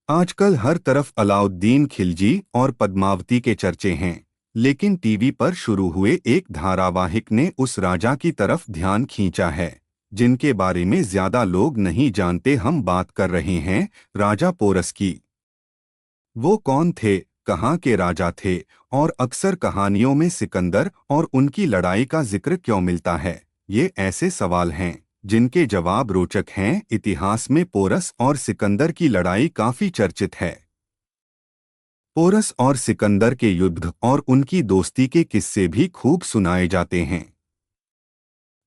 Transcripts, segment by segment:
आजकल हर तरफ अलाउद्दीन खिलजी और पद्मावती के चर्चे हैं, लेकिन टीवी पर शुरू हुए एक धारावाहिक ने उस राजा की तरफ ध्यान खींचा है जिनके बारे में ज्यादा लोग नहीं जानते। हम बात कर रहे हैं राजा पोरस की। वो कौन थे, कहाँ के राजा थे और अक्सर कहानियों में सिकंदर और उनकी लड़ाई का जिक्र क्यों मिलता है? ये ऐसे सवाल हैं जिनके जवाब रोचक हैं। इतिहास में पोरस और सिकंदर की लड़ाई काफी चर्चित है। पोरस और सिकंदर के युद्ध और उनकी दोस्ती के किस्से भी खूब सुनाए जाते हैं।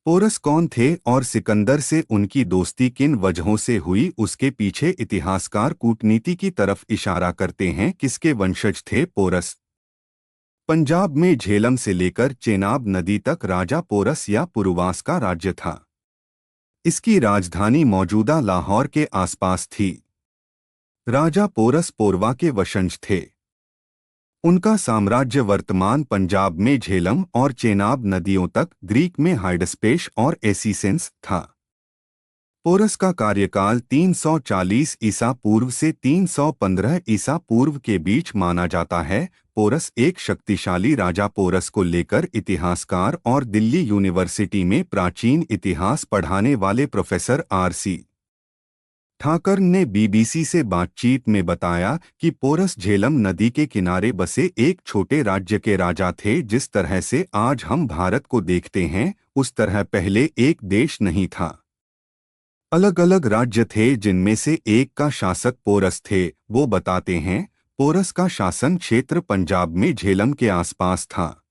पोरस कौन थे और सिकंदर से उनकी दोस्ती किन वजहों से हुई, उसके पीछे इतिहासकार कूटनीति की तरफ इशारा करते हैं। किसके वंशज थे पोरस? पंजाब में झेलम से लेकर चेनाब नदी तक राजा पोरस या पुरुवास का राज्य था। इसकी राजधानी मौजूदा लाहौर के आसपास थी। राजा पोरस पोरवा के वंशज थे। उनका साम्राज्य वर्तमान पंजाब में झेलम और चेनाब नदियों तक, ग्रीक में हाइडस्पेश और एसीसेंस था। पोरस का कार्यकाल 340 ईसा पूर्व से 315 ईसा पूर्व के बीच माना जाता है। पोरस एक शक्तिशाली राजा। पोरस को लेकर इतिहासकार और दिल्ली यूनिवर्सिटी में प्राचीन इतिहास पढ़ाने वाले प्रोफेसर आर.सी. ठाकर ने बीबीसी से बातचीत में बताया कि पोरस झेलम नदी के किनारे बसे एक छोटे राज्य के राजा थे। जिस तरह से आज हम भारत को देखते हैं, उस तरह पहले एक देश नहीं था। अलग अलग राज्य थे जिनमें से एक का शासक पोरस थे। वो बताते हैं, पोरस का शासन क्षेत्र पंजाब में झेलम के आसपास था।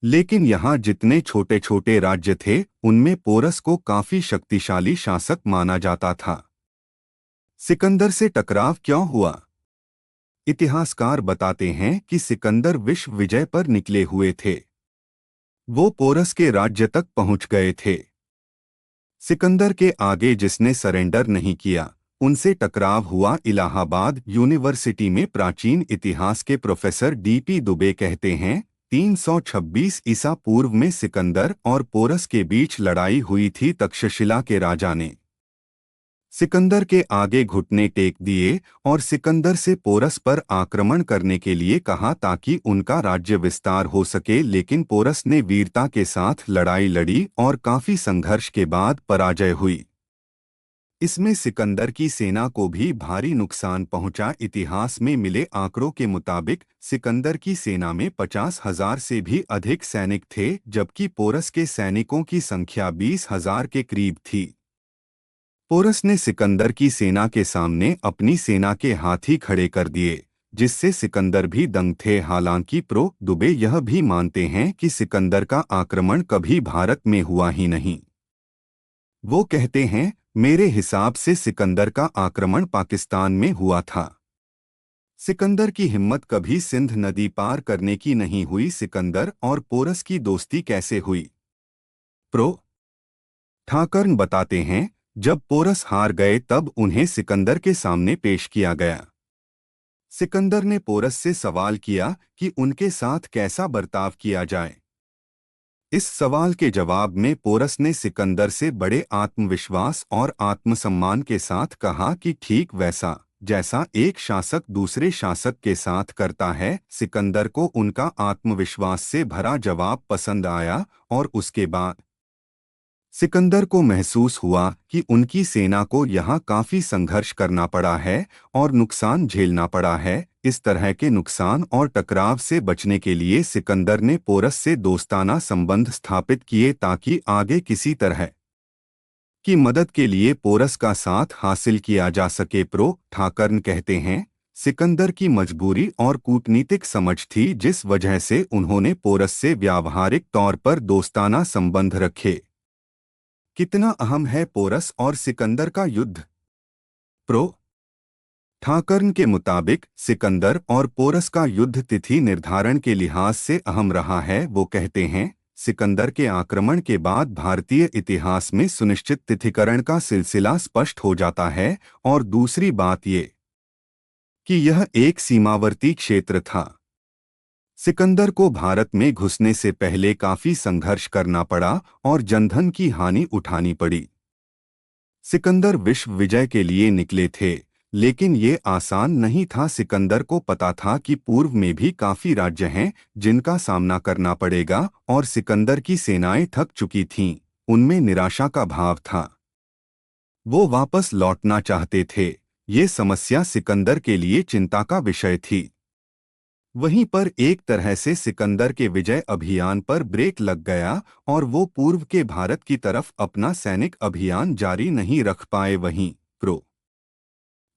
लेकिन यहाँ जितने छोटे छोटे राज्य थे, उनमें पोरस को काफी शक्तिशाली शासक माना जाता था। सिकंदर से टकराव क्यों हुआ? इतिहासकार बताते हैं कि सिकंदर विश्व विजय पर निकले हुए थे। वो पोरस के राज्य तक पहुंच गए थे। सिकंदर के आगे जिसने सरेंडर नहीं किया, उनसे टकराव हुआ। इलाहाबाद यूनिवर्सिटी में प्राचीन इतिहास के प्रोफेसर डी.पी. दुबे कहते हैं, 326 ईसा पूर्व में सिकंदर और पोरस के बीच लड़ाई हुई थी। तक्षशिला के राजा ने सिकंदर के आगे घुटने टेक दिए और सिकंदर से पोरस पर आक्रमण करने के लिए कहा ताकि उनका राज्य विस्तार हो सके। लेकिन पोरस ने वीरता के साथ लड़ाई लड़ी और काफी संघर्ष के बाद पराजय हुई। इसमें सिकंदर की सेना को भी भारी नुकसान पहुंचा। इतिहास में मिले आंकड़ों के मुताबिक सिकंदर की सेना में 50,000 से भी अधिक सैनिक थे, जबकि पोरस के सैनिकों की संख्या 20,000 के करीब थी। पोरस ने सिकंदर की सेना के सामने अपनी सेना के हाथी खड़े कर दिए, जिससे सिकंदर भी दंग थे। हालांकि प्रो. दुबे यह भी मानते हैं कि सिकंदर का आक्रमण कभी भारत में हुआ ही नहीं। वो कहते हैं, मेरे हिसाब से सिकंदर का आक्रमण पाकिस्तान में हुआ था। सिकंदर की हिम्मत कभी सिंध नदी पार करने की नहीं हुई। सिकंदर और पोरस की दोस्ती कैसे हुई? प्रो. ठाकर बताते हैं, जब पोरस हार गए तब उन्हें सिकंदर के सामने पेश किया गया। सिकंदर ने पोरस से सवाल किया कि उनके साथ कैसा बर्ताव किया जाए। इस सवाल के जवाब में पोरस ने सिकंदर से बड़े आत्मविश्वास और आत्मसम्मान के साथ कहा कि ठीक वैसा जैसा एक शासक दूसरे शासक के साथ करता है। सिकंदर को उनका आत्मविश्वास से भरा जवाब पसंद आया और उसके बाद सिकंदर को महसूस हुआ कि उनकी सेना को यहाँ काफी संघर्ष करना पड़ा है और नुकसान झेलना पड़ा है। इस तरह के नुकसान और टकराव से बचने के लिए सिकंदर ने पोरस से दोस्ताना संबंध स्थापित किए ताकि आगे किसी तरह की मदद के लिए पोरस का साथ हासिल किया जा सके। प्रो. ठाकर कहते हैं, सिकंदर की मजबूरी और कूटनीतिक समझ थी, जिस वजह से उन्होंने पोरस से व्यावहारिक तौर पर दोस्ताना संबंध रखे। कितना अहम है पोरस और सिकंदर का युद्ध? प्रो. ठाकर के मुताबिक सिकंदर और पोरस का युद्ध तिथि निर्धारण के लिहाज से अहम रहा है। वो कहते हैं, सिकंदर के आक्रमण के बाद भारतीय इतिहास में सुनिश्चित तिथिकरण का सिलसिला स्पष्ट हो जाता है। और दूसरी बात ये कि यह एक सीमावर्ती क्षेत्र था। सिकंदर को भारत में घुसने से पहले काफी संघर्ष करना पड़ा और जनधन की हानि उठानी पड़ी। सिकंदर विश्व विजय के लिए निकले थे, लेकिन ये आसान नहीं था। सिकंदर को पता था कि पूर्व में भी काफी राज्य हैं जिनका सामना करना पड़ेगा और सिकंदर की सेनाएं थक चुकी थीं। उनमें निराशा का भाव था। वो वापस लौटना चाहते थे। ये समस्या सिकंदर के लिए चिंता का विषय थी। वहीं पर एक तरह से सिकंदर के विजय अभियान पर ब्रेक लग गया और वो पूर्व के भारत की तरफ अपना सैनिक अभियान जारी नहीं रख पाए। वहीं प्रो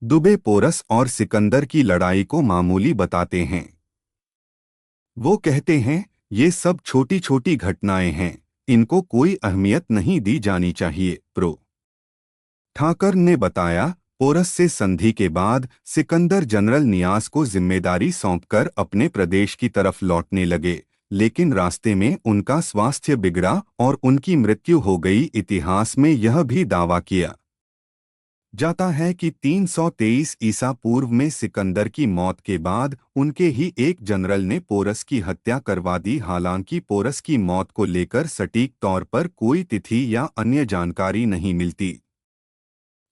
दुबे पोरस और सिकंदर की लड़ाई को मामूली बताते हैं। वो कहते हैं, ये सब छोटी छोटी घटनाएं हैं, इनको कोई अहमियत नहीं दी जानी चाहिए। प्रो ठाकर ने बताया, पोरस से संधि के बाद सिकंदर जनरल नियाज को जिम्मेदारी सौंपकर अपने प्रदेश की तरफ लौटने लगे, लेकिन रास्ते में उनका स्वास्थ्य बिगड़ा और उनकी मृत्यु हो गई। इतिहास में यह भी दावा किया जाता है कि 323 ईसा पूर्व में सिकंदर की मौत के बाद उनके ही एक जनरल ने पोरस की हत्या करवा दी। हालांकि पोरस की मौत को लेकर सटीक तौर पर कोई तिथि या अन्य जानकारी नहीं मिलती।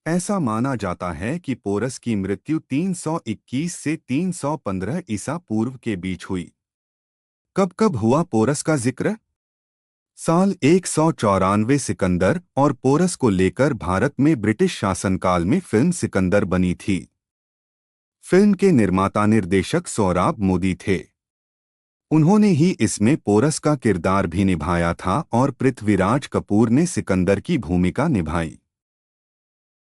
ऐसा माना जाता है कि पोरस की मृत्यु 321 से 315 ईसा पूर्व के बीच हुई। कब कब हुआ पोरस का जिक्र? साल 194 सिकंदर और पोरस को लेकर भारत में ब्रिटिश शासनकाल में फिल्म सिकंदर बनी थी। फिल्म के निर्माता निर्देशक सोहराब मोदी थे। उन्होंने ही इसमें पोरस का किरदार भी निभाया था और पृथ्वीराज कपूर ने सिकंदर की भूमिका निभाई।